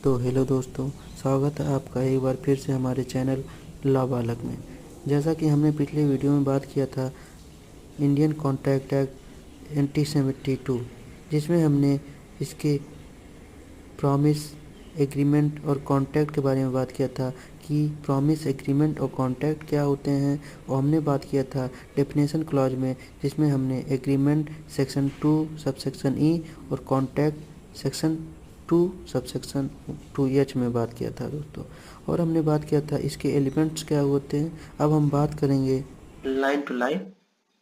तो हेलो दोस्तों, स्वागत है आपका एक बार फिर से हमारे चैनल लॉ बालक में। जैसा कि हमने पिछले वीडियो में बात किया था इंडियन कॉन्ट्रैक्ट एक्ट 1972, जिसमें हमने इसके प्रॉमिस एग्रीमेंट और कॉन्ट्रैक्ट के बारे में बात किया था कि प्रॉमिस एग्रीमेंट और कॉन्ट्रैक्ट क्या होते हैं। और हमने बात किया था डेफिनेशन क्लॉज में, जिसमें हमने एग्रीमेंट सेक्शन 2 सबसेक्शन ई और कॉन्ट्रैक्ट सेक्शन 2 सबसेक्शन 2H में बात किया था दोस्तों। और हमने बात किया था इसके एलिमेंट्स क्या होते हैं। अब हम बात करेंगे लाइन टू लाइन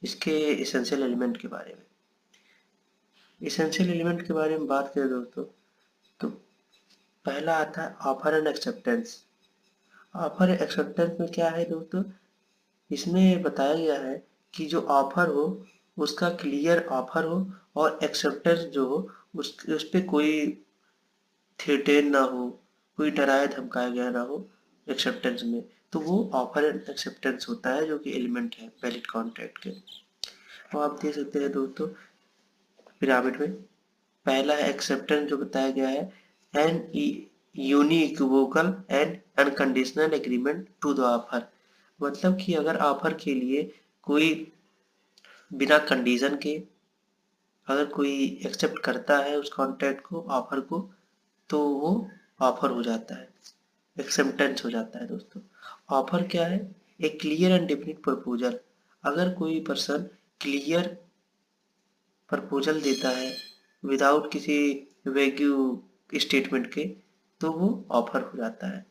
इसके इसेंशियल एलिमेंट के बारे में। इसेंशियल एलिमेंट के बारे में बात करें दोस्तों, तो पहला आता है offer and acceptance. Offer and acceptance में क्या है दोस्तों, इसमें बताया गया है कि जो ऑफर हो उसका क्लियर ऑफर हो और एक्सेप्टेंस जो हो उस पे कोई थ्रेटेन ना हो, कोई डराया धमकाया गया ना हो एक्सेप्टेंस में, तो वो ऑफर एंड एक्सेप्टेंस होता है जो कि एलिमेंट है वैलिड कॉन्ट्रैक्ट के। तो आप देख सकते हैं दोस्तों पिरामिड में पहला है एक्सेप्टेंस जो बताया गया है, an unequivocal and unconditional agreement to the offer. मतलब कि अगर ऑफर के लिए कोई बिना कंडीशन के अगर कोई एक्सेप्ट करता है उस कॉन्ट्रैक्ट को, ऑफर को, तो वो ऑफर हो जाता है, एक्सेप्टेंस हो जाता है दोस्तों। ऑफर क्या है? एक क्लियर एंड डेफिनिट प्रपोजल। अगर कोई पर्सन क्लियर प्रपोजल देता है विदाउट किसी वैग्यू स्टेटमेंट के, तो वो ऑफर हो जाता है।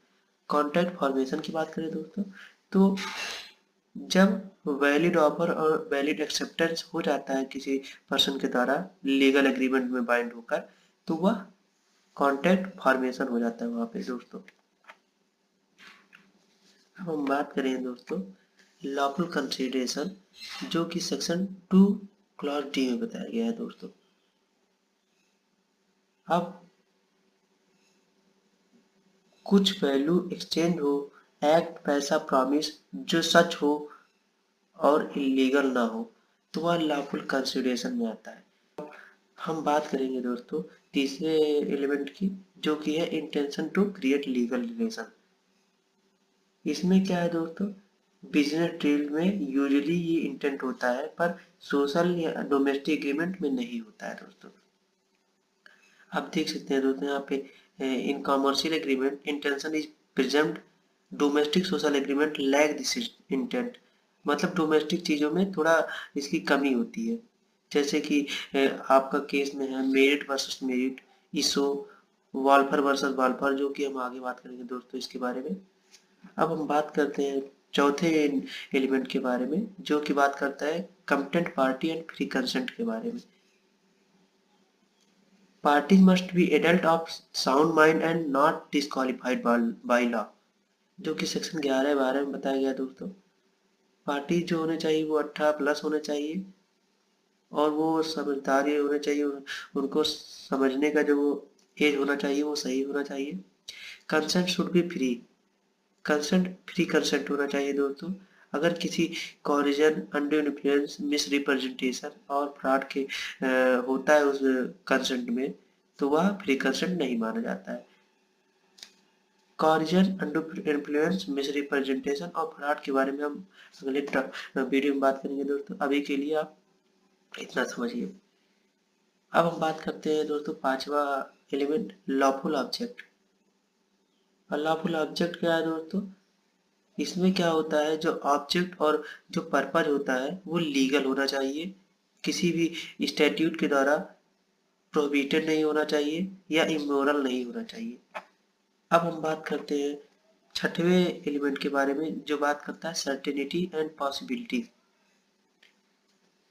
कॉन्ट्रैक्ट फॉर्मेशन की बात करें दोस्तों, तो जब वैलिड ऑफर और वैलिड एक्सेप्टेंस हो जाता है किसी पर्सन के द्वारा लीगल एग्रीमेंट में बाइंड होकर, तो वह कॉन्ट्रैक्ट फॉर्मेशन हो जाता है वहां पे दोस्तों। अब हम बात करें दोस्तों लॉफुल कंसिडरेशन, जो कि सेक्शन 2 क्लॉज डी में बताया गया है दोस्तों। अब कुछ वैल्यू एक्सचेंज हो, एक्ट पैसा प्रॉमिस जो सच हो और इलीगल ना हो, तो वह लॉफुल कंसिडरेशन में आता है। हम बात करेंगे दोस्तों तीसरे एलिमेंट की, जो कि है intention to create legal relation. इसमें क्या है दोस्तों, बिजनेस डील में यूजुअली ये इंटेंट होता है पर सोशल या डोमेस्टिक एग्रीमेंट में नहीं होता है दोस्तों। आप देख सकते हैं दोस्तों यहाँ पे in commercial agreement intention is present, domestic social agreement lack this intent. मतलब डोमेस्टिक चीजों में थोड़ा इसकी कमी होती है। जैसे कि आपका केस में है मेरिट वर्सेस मेरिट, इसो, वाल्फर वर्सेस वाल्फर, जो कि हम आगे बात करेंगे दोस्तों इसके बारे में। अब हम बात करते हैं चौथे एलिमेंट के बारे में, जो कि बात करता है कंप्टेंट पार्टी एंड फ्री कंसेंट के बारे में। Parties must be adult of sound mind and not disqualified by law, जो कि सेक्शन 11-12 में बताया गया दोस्तों। पार्टी जो होने चाहिए वो 18+ होने चाहिए और वो समझदार होने चाहिए, उनको समझने का जो वो एज होना चाहिए वो सही होना चाहिए। Consent should be free, consent free consent होना चाहिए दोस्तों। अगर किसी कॉरिजन, अंडर इन्फ्लुएंस, मिस रिप्रेजेंटेशन और फ्रॉड के होता है उस कंसेंट में, तो वह फ्री कंसेंट नहीं माना जाता है। कॉरिजन, अंडर इन्फ्लुएंस, मिस रिप्रेजेंटेशन और फ्रॉड के बारे में हम अगले वीडियो में बात करेंगे दोस्तों। अभी के लिए आप इतना समझिए। अब हम बात करते हैं दोस्तों पांचवा element lawful object. Lawful object क्या है दोस्तों, इसमें क्या होता है जो ऑब्जेक्ट और जो पर्पज होता है वो लीगल होना चाहिए, किसी भी स्टैट्यूट के द्वारा प्रोहिबिटेड नहीं होना चाहिए या इमोरल नहीं होना चाहिए। अब हम बात करते हैं छठवें एलिमेंट के बारे में, जो बात करता है सर्टेनिटी एंड पॉसिबिलिटी।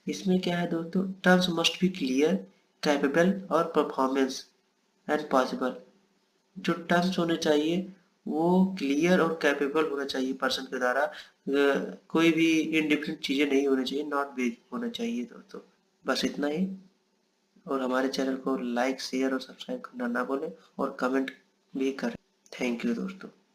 इसमें क्या है दोस्तों, terms must be clear, capable और परफॉर्मेंस एंड पॉसिबल। जो टर्म्स होने चाहिए वो क्लियर और कैपेबल होना चाहिए पर्सन के द्वारा, कोई भी इनडिफरेंट चीजें नहीं होनी चाहिए, नॉट वेग होना चाहिए दोस्तों। बस इतना ही। और हमारे चैनल को लाइक, शेयर और सब्सक्राइब करना ना भूलें और कमेंट भी करें। थैंक यू दोस्तों।